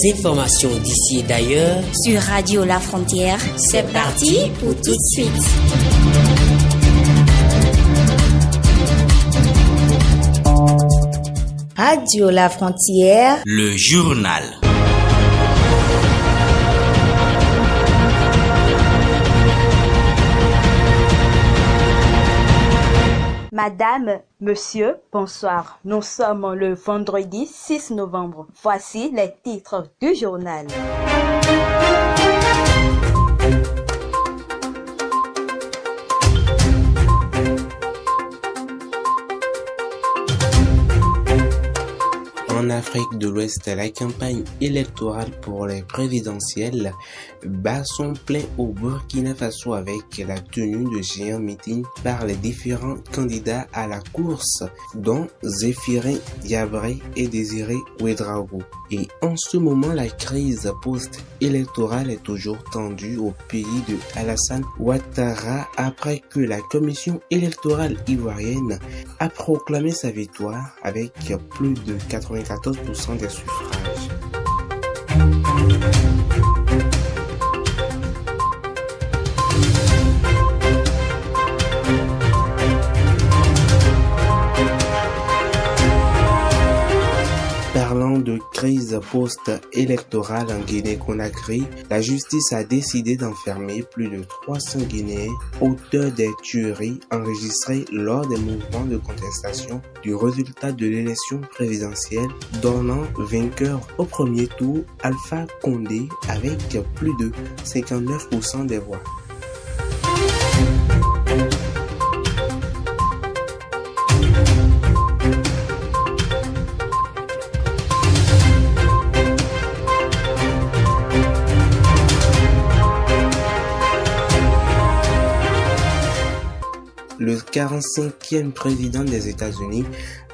les informations d'ici et d'ailleurs sur Radio La Frontière. C'est parti pour tout de suite. Radio La Frontière, le journal. Madame, monsieur, bonsoir. Nous sommes le vendredi 6 novembre. Voici les titres du journal. En Afrique de l'Ouest, la campagne électorale pour les présidentielles bat son plein au Burkina Faso avec la tenue de géants meetings par les différents candidats à la course, dont Zéphirin Diabré et Désiré Ouédraogo. Et en ce moment, la crise post-électorale est toujours tendue au pays de Alassane Ouattara après que la commission électorale ivoirienne a proclamé sa victoire avec plus de 94% des suffrages. Parlant de crise post-électorale en Guinée-Conakry, la justice a décidé d'enfermer plus de 300 Guinéens auteurs des tueries enregistrées lors des mouvements de contestation du résultat de l'élection présidentielle, donnant vainqueur au premier tour Alpha Condé avec plus de 59% des voix. Le 45e président des États-Unis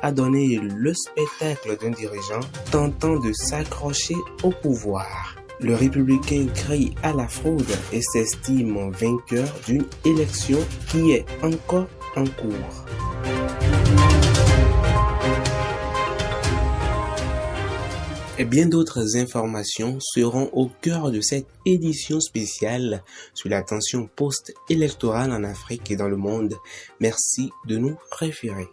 a donné le spectacle d'un dirigeant tentant de s'accrocher au pouvoir. Le républicain crie à la fraude et s'estime vainqueur d'une élection qui est encore en cours. Et bien d'autres informations seront au cœur de cette édition spéciale sur la tension post-électorale en Afrique et dans le monde. Merci de nous préférer.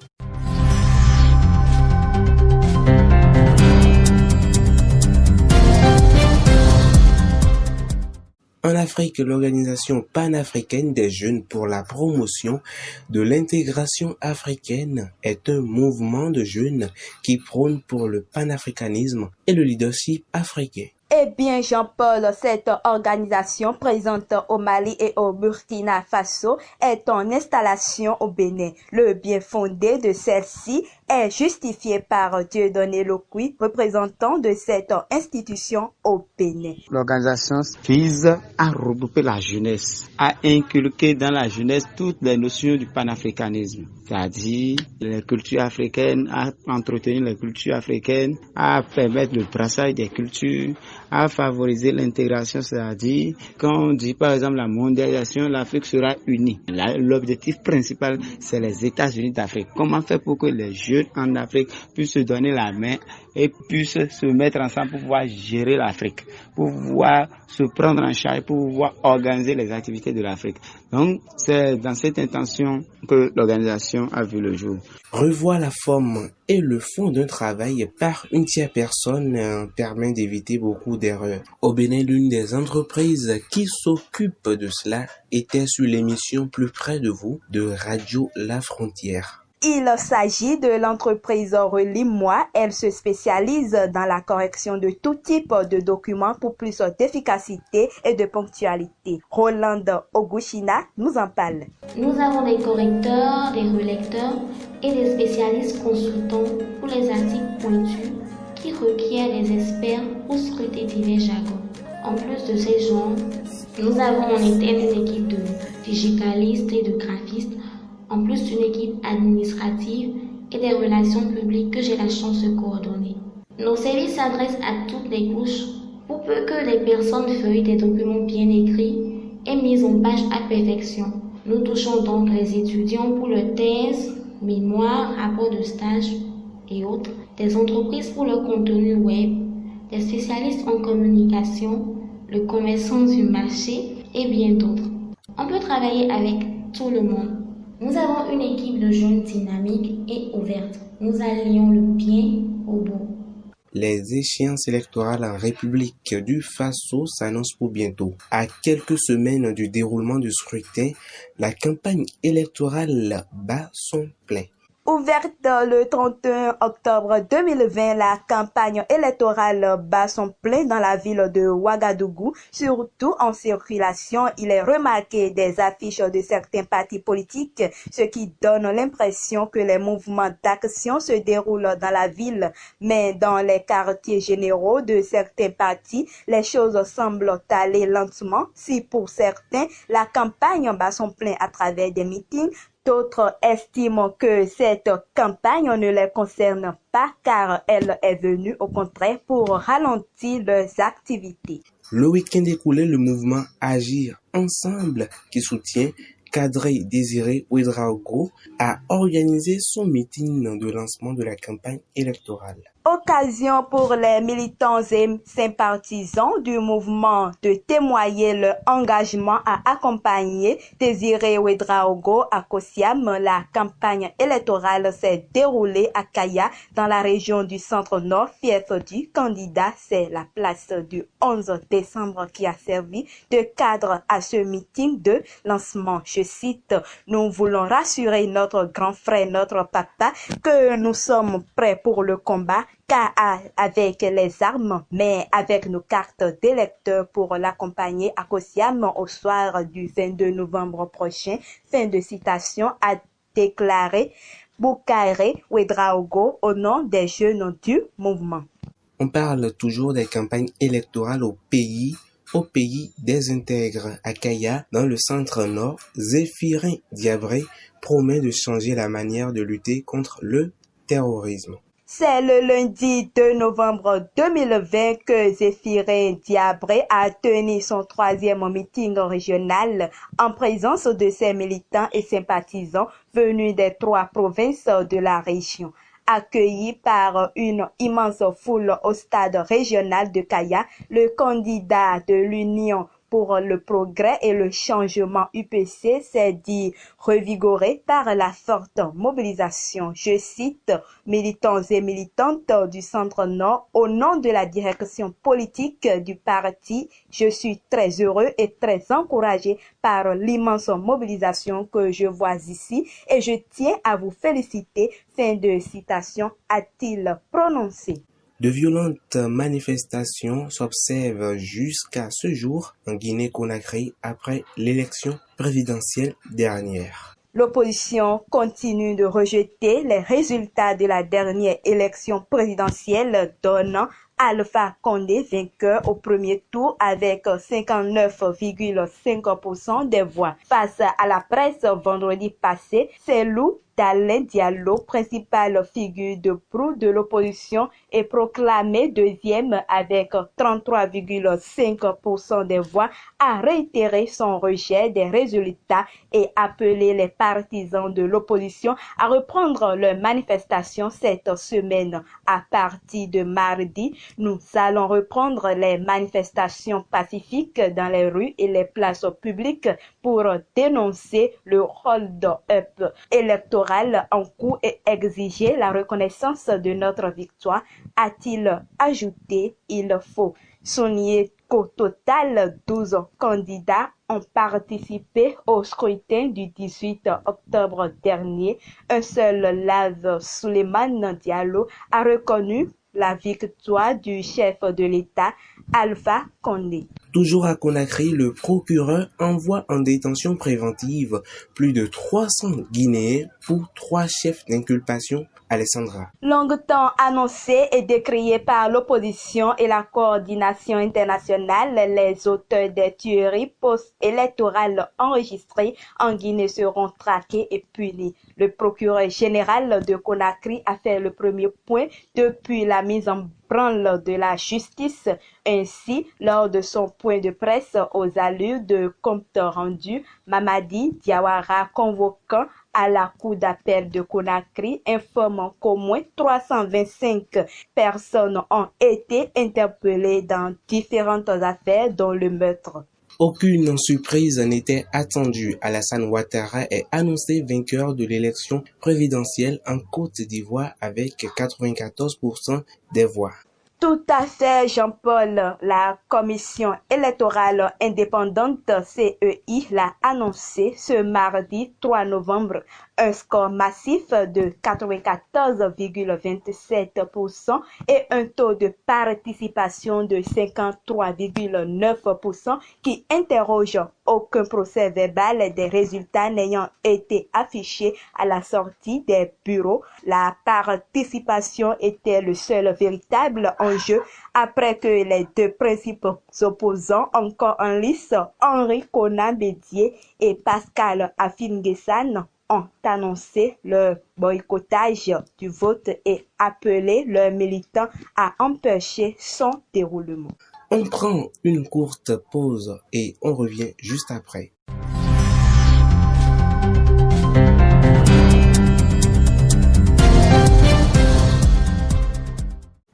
En Afrique, l'Organisation panafricaine des jeunes pour la promotion de l'intégration africaine est un mouvement de jeunes qui prône pour le panafricanisme et le leadership africain. Eh bien, Jean-Paul, cette organisation présente au Mali et au Burkina Faso est en installation au Bénin. Le bien fondé de celle-ci est justifié par Dieudonné Lokui, représentant de cette institution au Bénin. L'organisation vise à regrouper la jeunesse, à inculquer dans la jeunesse toutes les notions du panafricanisme, c'est-à-dire les cultures africaines, à entretenir les cultures africaines, à permettre le brassage des cultures, à favoriser l'intégration, c'est-à-dire quand on dit par exemple la mondialisation, l'Afrique sera unie. Là, l'objectif principal, c'est les États-Unis d'Afrique. Comment faire pour que les jeunes en Afrique puissent se donner la main et puissent se mettre ensemble pour pouvoir gérer l'Afrique, pour pouvoir se prendre en charge, pour pouvoir organiser les activités de l'Afrique. Donc, c'est dans cette intention que l'organisation a vu le jour. Revoir la forme et le fond d'un travail par une tierce personne permet d'éviter beaucoup d'erreurs. Au Bénin, l'une des entreprises qui s'occupe de cela était sur l'émission Plus près de vous de Radio La Frontière. Il s'agit de l'entreprise Relis-moi. Elle se spécialise dans la correction de tout type de documents pour plus d'efficacité et de ponctualité. Rolande Ogushina nous en parle. Nous avons des correcteurs, des relecteurs et des spécialistes consultants pour les articles pointus qui requièrent des experts pour scruter divers jargons. En plus de ces gens, nous avons en interne une équipe de digitalistes et de graphistes, en plus d'une équipe administrative et des relations publiques que j'ai la chance de coordonner. Nos services s'adressent à toutes les couches pour peu que les personnes feuillent des documents bien écrits et mis en page à perfection. Nous touchons donc les étudiants pour leur thèse, mémoire, rapport de stage et autres, des entreprises pour leur contenu web, des spécialistes en communication, le commerçant du marché et bien d'autres. On peut travailler avec tout le monde. Nous avons une équipe de jeunes dynamiques et ouvertes. Nous allions le bien au beau. Les échéances électorales en République du Faso s'annoncent pour bientôt. À quelques semaines du déroulement du scrutin, la campagne électorale bat son plein. Ouverte le 31 octobre 2020, la campagne électorale bat son plein dans la ville de Ouagadougou. Surtout en circulation, il est remarqué des affiches de certains partis politiques, ce qui donne l'impression que les mouvements d'action se déroulent dans la ville. Mais dans les quartiers généraux de certains partis, les choses semblent aller lentement. Si pour certains, la campagne bat son plein à travers des meetings, d'autres estiment que cette campagne ne les concerne pas car elle est venue au contraire pour ralentir leurs activités. Le week-end écoulé, le mouvement Agir Ensemble, qui soutient Kadri Désiré Ouedraogo, a organisé son meeting de lancement de la campagne électorale. Occasion pour les militants et sympathisants du mouvement de témoigner leur engagement à accompagner Désiré Ouedraogo à Kosiam. La campagne électorale s'est déroulée à Kaya, dans la région du centre-nord. Fief du candidat, c'est la place du 11 décembre qui a servi de cadre à ce meeting de lancement. Je cite, « Nous voulons rassurer notre grand frère, notre papa, que nous sommes prêts pour le combat, car avec les armes, mais avec nos cartes d'électeurs pour l'accompagner à Kosiam au soir du 22 novembre prochain. » Fin de citation, a déclaré Boukaire Ouedraogo au nom des jeunes du mouvement. On parle toujours des campagnes électorales au pays des intègres. À Kaya, dans le centre-nord, Zéphirin Diabré promet de changer la manière de lutter contre le terrorisme. C'est le lundi 2 novembre 2020 que Zéphirin Diabré a tenu son 3e meeting régional en présence de ses militants et sympathisants venus des 3 provinces de la région. Accueilli par une immense foule au stade régional de Kaya, le candidat de l'Union pour le progrès et le changement UPC s'est dit revigoré par la forte mobilisation. Je cite, militants et militantes du Centre-Nord, au nom de la direction politique du parti, je suis très heureux et très encouragé par l'immense mobilisation que je vois ici et je tiens à vous féliciter. Fin de citation, a-t-il prononcé. De violentes manifestations s'observent jusqu'à ce jour en Guinée-Conakry après l'élection présidentielle dernière. L'opposition continue de rejeter les résultats de la dernière élection présidentielle, donnant Alpha Condé vainqueur au premier tour avec 59,5% des voix. Face à la presse vendredi passé, Cellou Dalein Diallo, principale figure de proue de l'opposition, est proclamé deuxième avec 33,5% des voix, a réitéré son rejet des résultats et appelé les partisans de l'opposition à reprendre leurs manifestations cette semaine. À partir de mardi, nous allons reprendre les manifestations pacifiques dans les rues et les places publiques pour dénoncer le hold-up électoral en cours et exiger la reconnaissance de notre victoire, a-t-il ajouté. Il faut souligner qu'au total, 12 candidats ont participé au scrutin du 18 octobre dernier. Un seul, Lave Souleymane Diallo, a reconnu la victoire du chef de l'État, Alpha Condé. Toujours à Conakry, le procureur envoie en détention préventive plus de 300 Guinéens pour 3 chefs d'inculpation. Alessandra. Longtemps annoncé et décrié par l'opposition et la coordination internationale, les auteurs des tueries post-électorales enregistrées en Guinée seront traqués et punis. Le procureur général de Conakry a fait le premier point depuis la mise en branle de la justice. Ainsi, lors de son point de presse aux allures de compte rendu, Mamadi Diawara convoquant à la Cour d'appel de Conakry informe qu'au moins 325 personnes ont été interpellées dans différentes affaires, dont le meurtre. Aucune surprise n'était attendue. Alassane Ouattara est annoncé vainqueur de l'élection présidentielle en Côte d'Ivoire avec 94% des voix. Tout à fait, Jean-Paul. La Commission électorale indépendante CEI l'a annoncé ce mardi 3 novembre. Un score massif de 94,27% et un taux de participation de 53,9% qui interroge aucun procès verbal des résultats n'ayant été affichés à la sortie des bureaux. La participation était le seul véritable enjeu après que les deux principaux opposants encore en lice, Henri Konan Bédié et Pascal Affinguessan, ont annoncé le boycottage du vote et appelé leurs militants à empêcher son déroulement. On prend une courte pause et on revient juste après.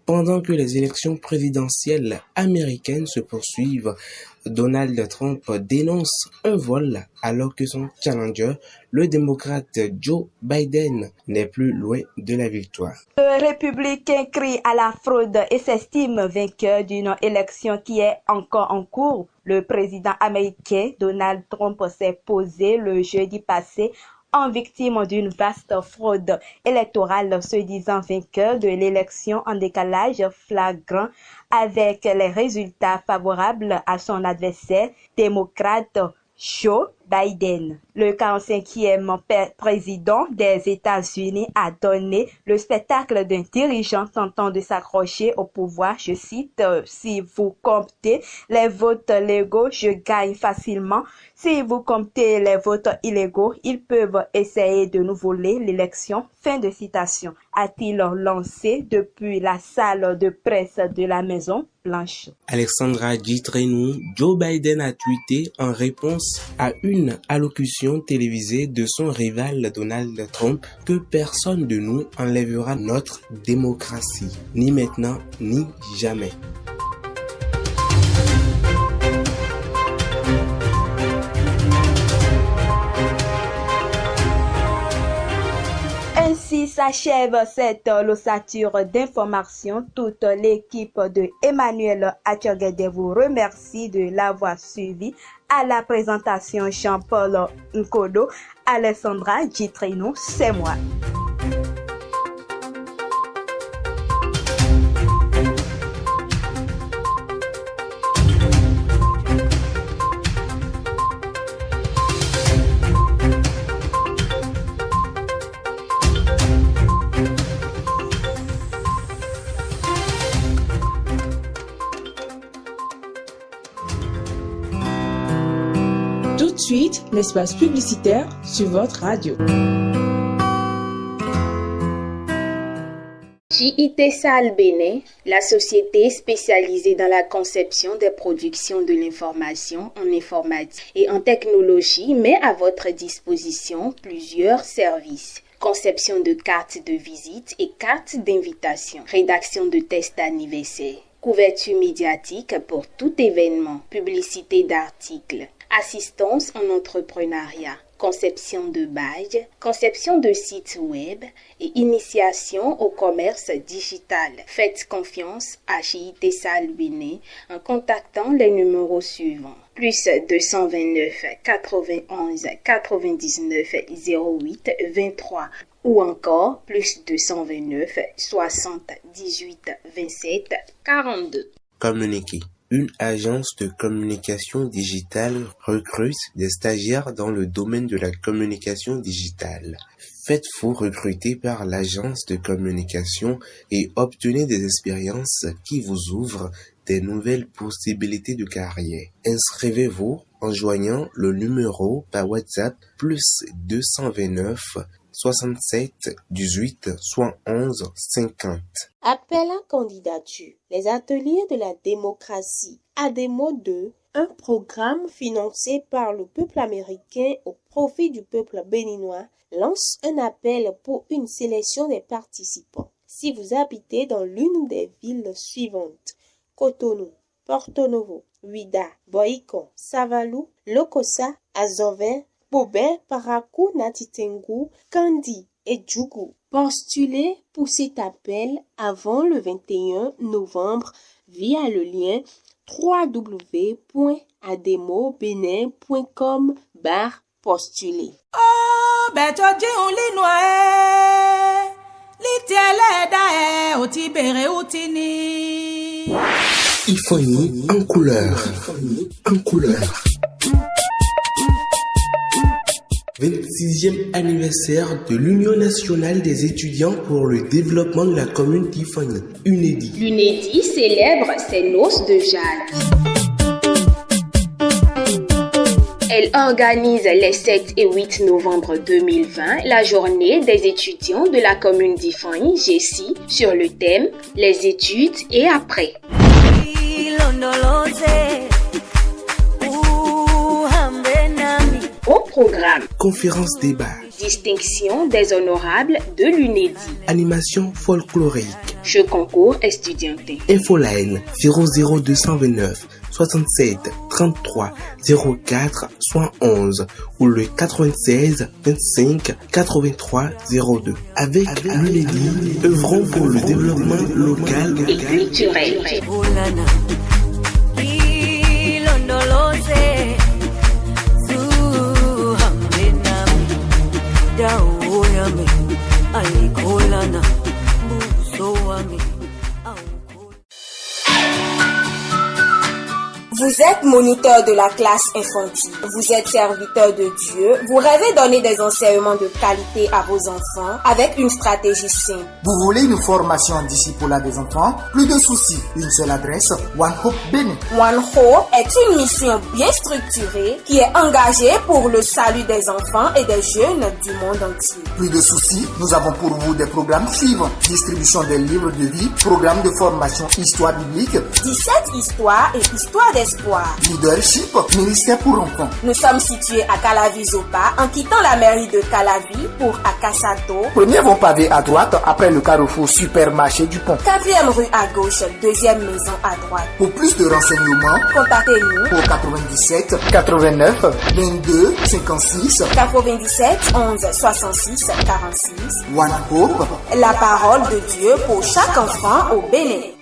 Pendant que les élections présidentielles américaines se poursuivent, Donald Trump dénonce un vol alors que son challenger, le démocrate Joe Biden, n'est plus loin de la victoire. Le républicain crie à la fraude et s'estime vainqueur d'une élection qui est encore en cours. Le président américain Donald Trump s'est posé le jeudi passé en victime d'une vaste fraude électorale, se disant vainqueur de l'élection en décalage flagrant avec les résultats favorables à son adversaire démocrate Joe Biden. Le 45e président des États-Unis a donné le spectacle d'un dirigeant tentant de s'accrocher au pouvoir. Je cite, « Si vous comptez les votes légaux, je gagne facilement. Si vous comptez les votes illégaux, ils peuvent essayer de nous voler l'élection. » Fin de citation, a-t-il lancé depuis la salle de presse de la Maison-Blanche. Alexandra Djitrenu, Joe Biden a tweeté en réponse à une allocution télévisée de son rival Donald Trump que personne de nous enlèvera notre démocratie, ni maintenant ni jamais. Ainsi s'achève cette ossature d'information. Toute l'équipe de Emmanuel Attiogede vous remercie de l'avoir suivi. À la présentation, Jean-Paul Nkodo, Alessandra Djitrenu, c'est moi. Tout de suite, l'espace publicitaire sur votre radio. JITESAL Bénin, la société spécialisée dans la conception des productions de l'information en informatique et en technologie, met à votre disposition plusieurs services. Conception de cartes de visite et cartes d'invitation, rédaction de tests d'anniversaire, couverture médiatique pour tout événement, publicité d'articles, assistance en entrepreneuriat, conception de badges, conception de sites web et initiation au commerce digital. Faites confiance à JITESAL Bénin en contactant les numéros suivants. Plus 229 91 99 08 23 ou encore plus 229 60 18 27 42. Communiquer. Une agence de communication digitale recrute des stagiaires dans le domaine de la communication digitale. Faites-vous recruter par l'agence de communication et obtenez des expériences qui vous ouvrent des nouvelles possibilités de carrière. Inscrivez-vous en joignant le numéro par WhatsApp plus 229 67 18 71 50. Appel à candidature. Les ateliers de la démocratie, ADEMO 2, un programme financé par le peuple américain au profit du peuple béninois, lance un appel pour une sélection des participants. Si vous habitez dans l'une des villes suivantes, Cotonou, Porto Novo, Ouida, Boïcon, Savalou, Lokossa, Azovin, Bobin, Parakou, Natitengu, Kandi et Djougou, postulez pour cet appel avant le 21 novembre via le lien www.ademobenin.com/postuler. Oh, beto di un li noe, li tiele dae, oti bere utini. Ifani en couleur. 26e anniversaire de l'Union nationale des étudiants pour le développement de la commune d'Ifani, UNEDI. L'UNEDI célèbre ses noces de jade. Elle organise les 7 et 8 novembre 2020 la journée des étudiants de la commune d'Ifani, GESI, sur le thème « Les études et après ». Au programme, conférence débat, distinction des honorables de l'UNEDI, animation folklorique, jeu concours estudiantin, infoline 00229 67 33 04 111 ou le 96 25 83 02. Avec l'UNEDI, œuvrons pour le développement local et culturel. Vous êtes moniteur de la classe infantile, vous êtes serviteur de Dieu, vous rêvez donner des enseignements de qualité à vos enfants avec une stratégie simple. Vous voulez une formation en discipulat des enfants? Plus de soucis, une seule adresse, One Hope Bénin. One Hope est une mission bien structurée qui est engagée pour le salut des enfants et des jeunes du monde entier. Plus de soucis, nous avons pour vous des programmes suivants: distribution des livres de vie, programme de formation histoire biblique, 17 histoires et histoire d'espoir. Leadership, ministère pour enfants. Nous sommes situés à Calavi-Zopa en quittant la mairie de Calavi pour Akasato. Premier vont pavé à droite après le carrefour supermarché du pont. 4e rue à gauche, 2e maison à droite. Pour plus de renseignements, contactez-nous pour 97 89 22 56 97 11 66 46. One Hope, la parole de Dieu pour chaque enfant au Bénin.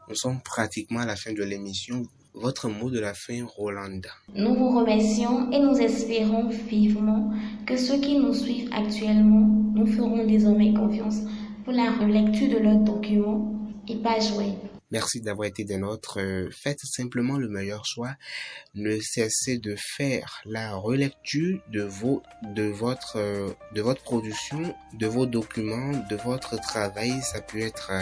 Nous sommes pratiquement à la fin de l'émission. Votre mot de la fin, Rolanda. Nous vous remercions et nous espérons vivement que ceux qui nous suivent actuellement nous feront désormais confiance pour la relecture de leurs documents et pages web. Merci d'avoir été des nôtres. Faites simplement le meilleur choix. Ne cessez de faire la relecture de votre production, de vos documents, de votre travail. Ça peut être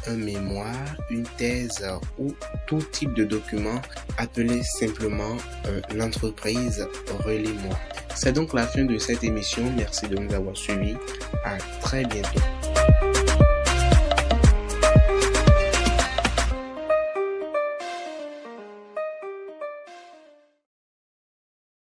un mémoire, une thèse ou tout type de document. Appelez simplement l'entreprise Relis-moi. C'est donc la fin de cette émission. Merci de nous avoir suivis. À très bientôt.